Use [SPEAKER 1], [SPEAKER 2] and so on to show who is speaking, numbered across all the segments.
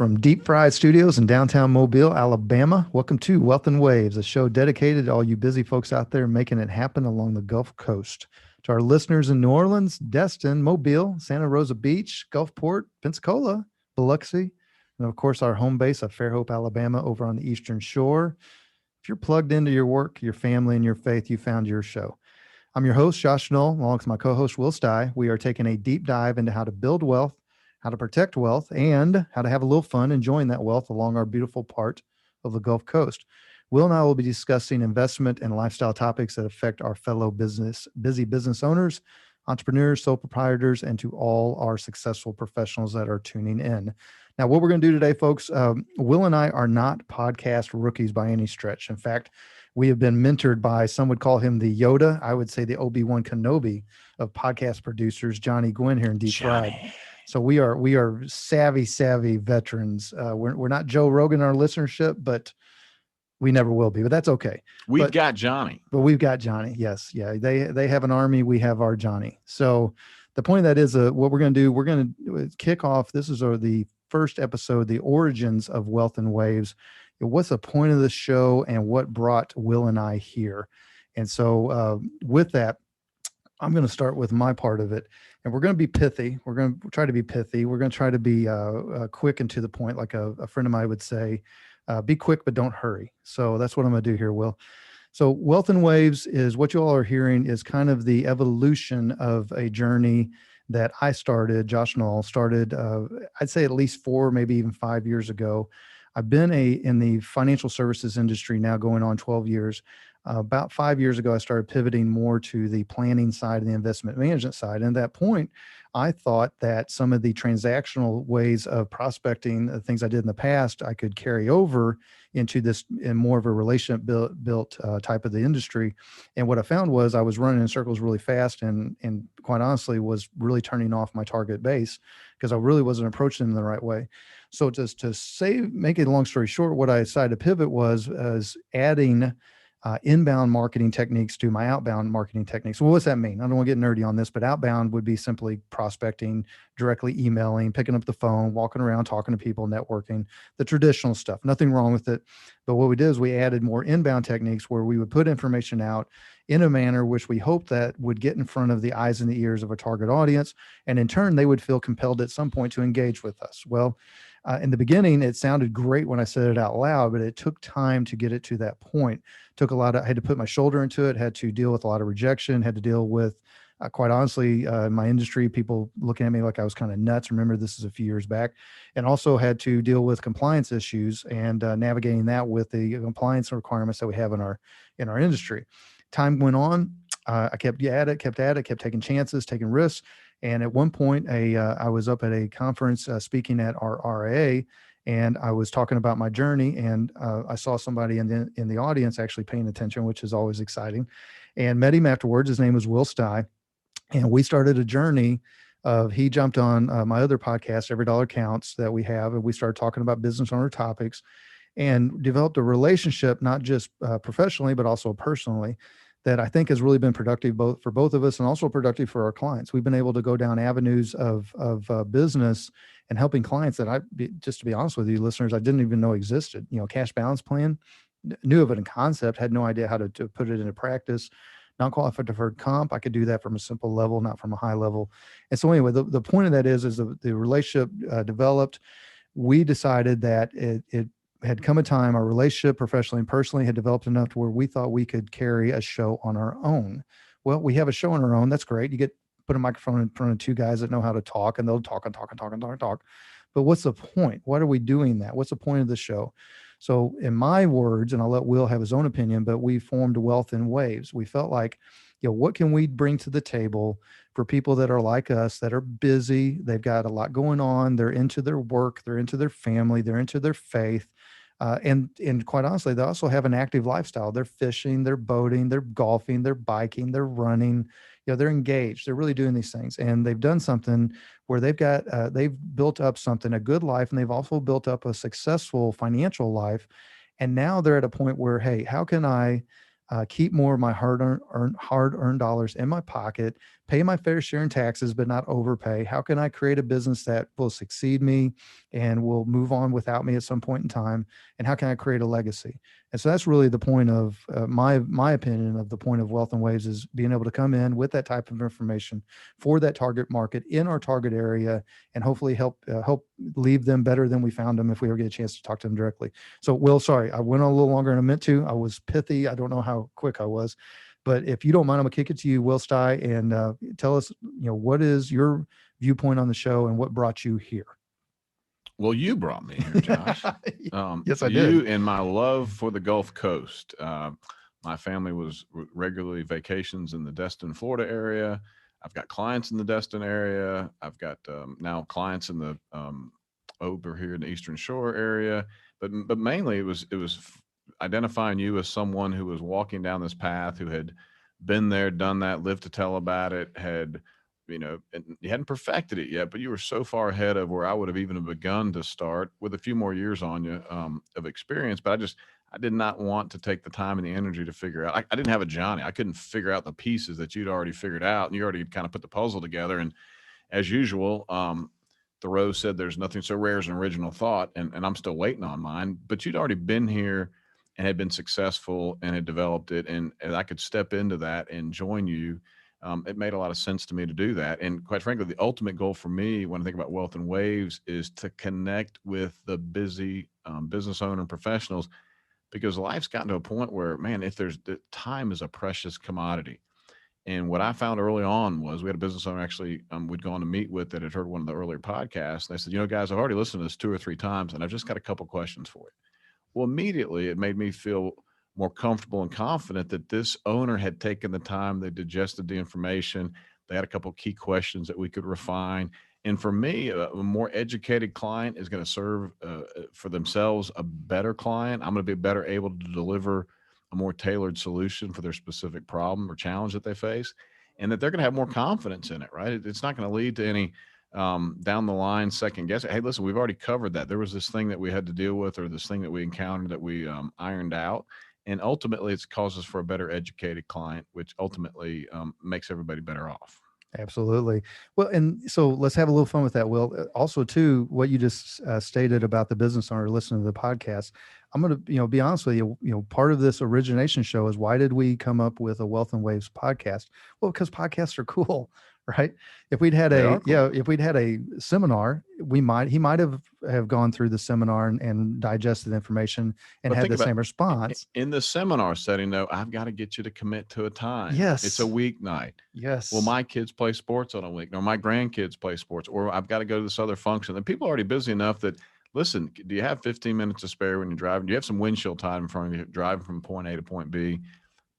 [SPEAKER 1] from Deep Fried Studios in downtown Mobile, Alabama. Welcome to Wealth and Waves, a show dedicated to all you busy folks out there making it happen along the Gulf Coast. To our listeners in New Orleans, Destin, Mobile, Santa Rosa Beach, Gulfport, Pensacola, Biloxi, and of course our home base of Fairhope, Alabama, over on the Eastern Shore. If you're plugged into your work, your family, and your faith, you found your show. I'm your host, Josh Null, along with my co-host, Will Steih. We are taking a deep dive into how to build wealth, how to protect wealth, and how to have a little fun enjoying that wealth along our beautiful part of the Gulf Coast. Will and I will be discussing investment and lifestyle topics that affect our fellow busy business owners, entrepreneurs, sole proprietors, and to all our successful professionals that are tuning in. Now, what we're going to do today, folks, Will and I are not podcast rookies by any stretch. In fact, we have been mentored by, some would call him the Yoda, I would say the Obi-Wan Kenobi of podcast producers, Johnny Gwynn here in Deep Fried. So we are savvy veterans. We're not Joe Rogan in our listenership, but we never will be. But that's okay.
[SPEAKER 2] We've got Johnny.
[SPEAKER 1] But we've got Johnny. Yes, yeah. They have an army. We have our Johnny. So the point of that is, what we're going to do. We're going to kick off. This is the first episode, the origins of Wealth and Waves. What's the point of the show, and what brought Will and I here? And so with that, I'm going to start with my part of it, and we're going to be pithy. We're going to try to be pithy. We're going to try to be quick and to the point, like a friend of mine would say, be quick, but don't hurry. So that's what I'm going to do here, Will. So Wealth and Waves is what you all are hearing is kind of the evolution of a journey that I started, Josh Null started, I'd say at least 4, maybe even 5 years ago. I've been in the financial services industry now going on 12 years. About 5 years ago, I started pivoting more to the planning side and the investment management side. And at that point, I thought that some of the transactional ways of prospecting, the things I did in the past, I could carry over into this in more of a relationship built type of the industry. And what I found was I was running in circles really fast and quite honestly was really turning off my target base because I really wasn't approaching them the right way. So just to make it a long story short, what I decided to pivot was adding inbound marketing techniques to my outbound marketing techniques. Well, what's that mean? I don't want to get nerdy on this, but outbound would be simply prospecting, directly emailing, picking up the phone, walking around, talking to people, networking, the traditional stuff. Nothing wrong with it. But what we did is we added more inbound techniques where we would put information out in a manner which we hoped that would get in front of the eyes and the ears of a target audience. And in turn, they would feel compelled at some point to engage with us. Well, in the beginning, it sounded great when I said it out loud, but it took time to get it to that point. I had to put my shoulder into it, had to deal with a lot of rejection, had to deal with, quite honestly, in my industry, people looking at me like I was kind of nuts. Remember, this is a few years back. And also had to deal with compliance issues and navigating that with the compliance requirements that we have in our industry. Time went on. I kept at it, kept taking chances, taking risks. And at one point, I was up at a conference speaking at our RA, and I was talking about my journey, and I saw somebody in the audience actually paying attention, which is always exciting, and met him afterwards. His name was Will Steih, and we started a journey of, he jumped on my other podcast, Every Dollar Counts, that we have, and we started talking about business owner topics and developed a relationship, not just professionally, but also personally, that I think has really been productive for both of us and also productive for our clients. We've been able to go down avenues of business and helping clients that just to be honest with you, listeners, I didn't even know existed. Cash balance plan, knew of it in concept, had no idea how to put it into practice. Non-qualified deferred comp, I could do that from a simple level, not from a high level. And so anyway, the point of that is the relationship developed. We decided that it had come a time, our relationship professionally and personally had developed enough to where we thought we could carry a show on our own. Well, we have a show on our own. That's great. You put a microphone in front of two guys that know how to talk, and they'll talk and talk and talk and talk and talk. But what's the point? Why are we doing that? What's the point of the show? So in my words, and I'll let Will have his own opinion, but we formed Wealth and Waves. We felt like, what can we bring to the table for people that are like us, that are busy, they've got a lot going on, they're into their work, they're into their family, they're into their faith, and quite honestly, they also have an active lifestyle. They're fishing, they're boating, they're golfing, they're biking, they're running. They're engaged. They're really doing these things, and they've done something where they've built up something, a good life, and they've also built up a successful financial life. And now they're at a point where, hey, how can I keep more of my hard-earned dollars in my pocket, pay my fair share in taxes, but not overpay? How can I create a business that will succeed me and will move on without me at some point in time? And how can I create a legacy? And so that's really the point of my opinion of the point of Wealth and Waves, is being able to come in with that type of information for that target market in our target area, and hopefully help leave them better than we found them if we ever get a chance to talk to them directly. So, Will, sorry, I went on a little longer than I meant to. I was pithy. I don't know how quick I was, but if you don't mind, I'm gonna kick it to you, Will Steih, and tell us, what is your viewpoint on the show and what brought you here?
[SPEAKER 2] Well, you brought me here, Josh.
[SPEAKER 1] Yes, I
[SPEAKER 2] You
[SPEAKER 1] did.
[SPEAKER 2] and my love for the Gulf Coast. My family was regularly vacations in the Destin, Florida area. I've got clients in the Destin area. I've got now clients in the over here in the Eastern Shore area. But mainly it was identifying you as someone who was walking down this path, who had been there, done that, lived to tell about it, had and you hadn't perfected it yet, but you were so far ahead of where I would have even begun to start with a few more years on you of experience. But I did not want to take the time and the energy to figure out. I didn't have a Johnny. I couldn't figure out the pieces that you'd already figured out, and you already kind of put the puzzle together. And as usual, Thoreau said, "There's nothing so rare as an original thought," and I'm still waiting on mine. But you'd already been here and had been successful and had developed it, and I could step into that and join you. It made a lot of sense to me to do that. And quite frankly, the ultimate goal for me when I think about Wealth and Waves is to connect with the busy business owner and professionals, because life's gotten to a point where, man, if there's the time is a precious commodity. And what I found early on was we had a business owner actually we'd gone to meet with that had heard one of the earlier podcasts. And they said, guys, I've already listened to this 2 or 3 times and I've just got a couple questions for you. Well, immediately it made me feel more comfortable and confident that this owner had taken the time, they digested the information, they had a couple key questions that we could refine. And for me, a more educated client is going to serve for themselves a better client. I'm going to be better able to deliver a more tailored solution for their specific problem or challenge that they face, and that they're going to have more confidence in it, right? It's not going to lead to any down the line second guess. Hey, listen, we've already covered that. There was this thing that we had to deal with, or this thing that we encountered that we ironed out, and ultimately, it's causes for a better educated client, which ultimately makes everybody better off.
[SPEAKER 1] Absolutely. Well, and so let's have a little fun with that, Will. Also, too, what you just stated about the business owner listening to the podcast. I'm going to, be honest with you. Part of this origination show is, why did we come up with a Wealth and Waves podcast? Well, because podcasts are cool, right? If we'd had
[SPEAKER 2] They are cool.
[SPEAKER 1] if we'd had a seminar, he might have gone through the seminar and digested the information and
[SPEAKER 2] But
[SPEAKER 1] had
[SPEAKER 2] think
[SPEAKER 1] the
[SPEAKER 2] about
[SPEAKER 1] same response.
[SPEAKER 2] in the seminar setting, though, I've got to get you to commit to a time. It's a
[SPEAKER 1] Yes.
[SPEAKER 2] weeknight. Well,
[SPEAKER 1] Yes.
[SPEAKER 2] my kids play sports on a week, or my grandkids play sports, or I've got to go to this other function. And people are already busy enough that, listen, do you have 15 minutes to spare when you're driving? Do you have some windshield time in front of you driving from point A to point B?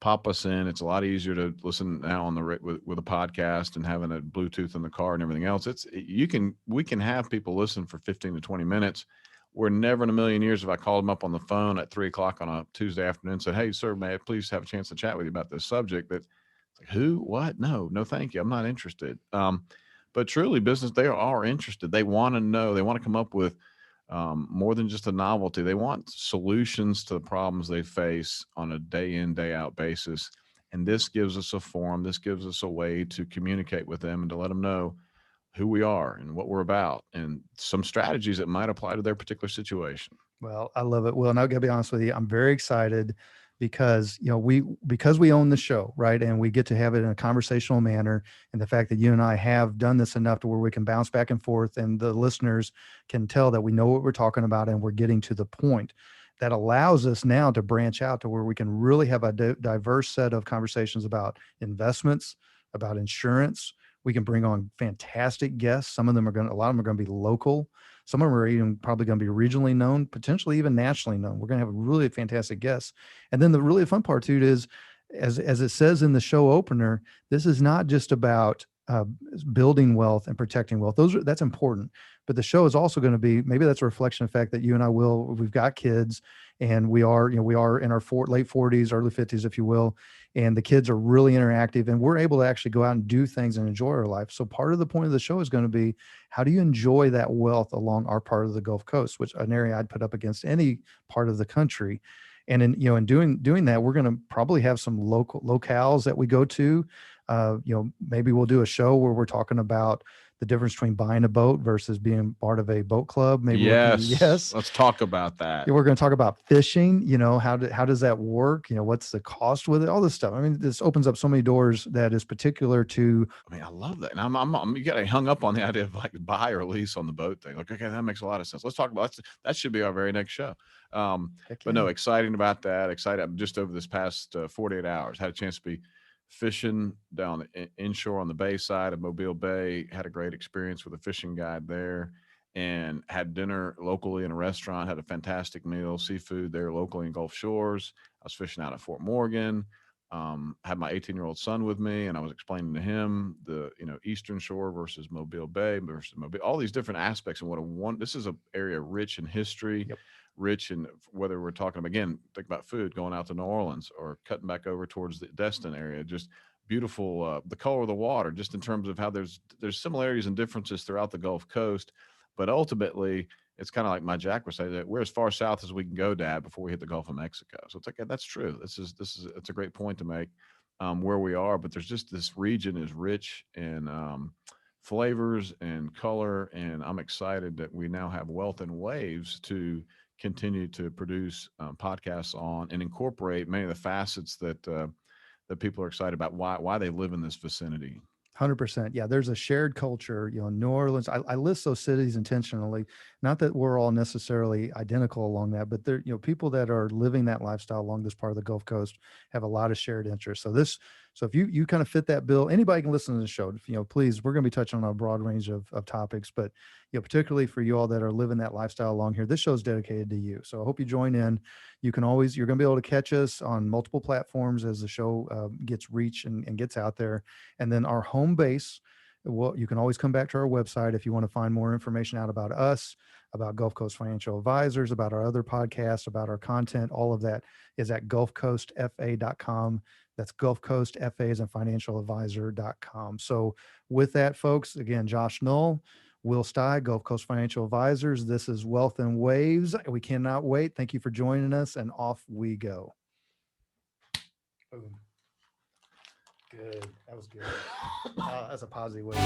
[SPEAKER 2] Pop us in. It's a lot easier to listen now on the with a podcast and having a Bluetooth in the car and everything else. We can have people listen for 15 to 20 minutes. We're never in a million years if I called them up on the phone at 3 o'clock on a Tuesday afternoon and said, "Hey, sir, may I please have a chance to chat with you about this subject?" That like, who, what? No, no, thank you. I'm not interested. But truly, business, they are interested. They want to know. They want to come up with more than just a novelty. They want solutions to the problems they face on a day in, day out basis. And this gives us a forum. This gives us a way to communicate with them and to let them know who we are and what we're about and some strategies that might apply to their particular situation.
[SPEAKER 1] Well, I love it. Well, and I gotta be honest with you, I'm very excited because we own the show, right? And we get to have it in a conversational manner. And the fact that you and I have done this enough to where we can bounce back and forth, and the listeners can tell that we know what we're talking about and we're getting to the point. That allows us now to branch out to where we can really have a diverse set of conversations about investments, about insurance. We can bring on fantastic guests. A lot of them are going to be local. Some of them are even probably going to be regionally known, potentially even nationally known. We're going to have really fantastic guests. And then the really fun part too is, as it says in the show opener, this is not just about building wealth and protecting wealth. That's important. But the show is also going to be, maybe that's a reflection of the fact that you and we've got kids, and we are in our late 40s, early 50s, if you will. And the kids are really interactive, and we're able to actually go out and do things and enjoy our life. So part of the point of the show is going to be, how do you enjoy that wealth along our part of the Gulf Coast, which an area I'd put up against any part of the country. And in doing that, we're going to probably have some locales that we go to. Maybe we'll do a show where we're talking about the difference between buying a boat versus being part of a boat club. Maybe we can,
[SPEAKER 2] Yes.
[SPEAKER 1] yes.
[SPEAKER 2] Let's talk about that.
[SPEAKER 1] Yeah, we're going to talk about fishing. How does that work? What's the cost with it? All this stuff. I mean, this opens up so many doors that is particular to.
[SPEAKER 2] I mean, I love that. And I'm you got hung up on the idea of like buy or lease on the boat thing. Like, okay, that makes a lot of sense. Let's talk about that. Should be our very next show. But no, exciting about that. Excited. Just over this past 48 hours, had a chance to be fishing down inshore on the bay side of Mobile Bay. Had a great experience with a fishing guide there, and had dinner locally in a restaurant. Had a fantastic meal, seafood there locally in Gulf Shores. I was fishing out at Fort Morgan. Had my 18-year-old son with me, and I was explaining to him the Eastern Shore versus Mobile Bay versus Mobile, all these different aspects, and this is an area rich in history.
[SPEAKER 1] Yep.
[SPEAKER 2] Rich in whether we're talking about, again, think about food, going out to New Orleans or cutting back over towards the Destin area, just beautiful, the color of the water, just in terms of how there's similarities and differences throughout the Gulf Coast, but ultimately it's kind of like my Jack was saying, that we're as far south as we can go, Dad, before we hit the Gulf of Mexico. So it's like, yeah, that's true. It's a great point to make, where we are, but there's just, this region is rich in flavors and color, and I'm excited that we now have Wealth and Waves to continue to produce podcasts on and incorporate many of the facets that people are excited about, why they live in this vicinity.
[SPEAKER 1] 100%. Yeah, there's a shared culture. New Orleans. I list those cities intentionally, not that we're all necessarily identical along that, but there, people that are living that lifestyle along this part of the Gulf Coast have a lot of shared interests. So if you kind of fit that bill, anybody can listen to the show. Please, we're going to be touching on a broad range of topics, but particularly for you all that are living that lifestyle along here, this show is dedicated to you. So I hope you join in. You're going to be able to catch us on multiple platforms as the show gets reach and gets out there. And then our home base, well, you can always come back to our website if you want to find more information out about us, about Gulf Coast Financial Advisors, about our other podcasts, about our content. All of that is at gulfcoastfa.com. That's Gulf Coast FA as in financialadvisor.com. So with that, folks, again, Josh Null, Will Steih, Gulf Coast Financial Advisors. This is Wealth and Waves. We cannot wait. Thank you for joining us, and off we go. Boom. Good. That was good. That's a positive way.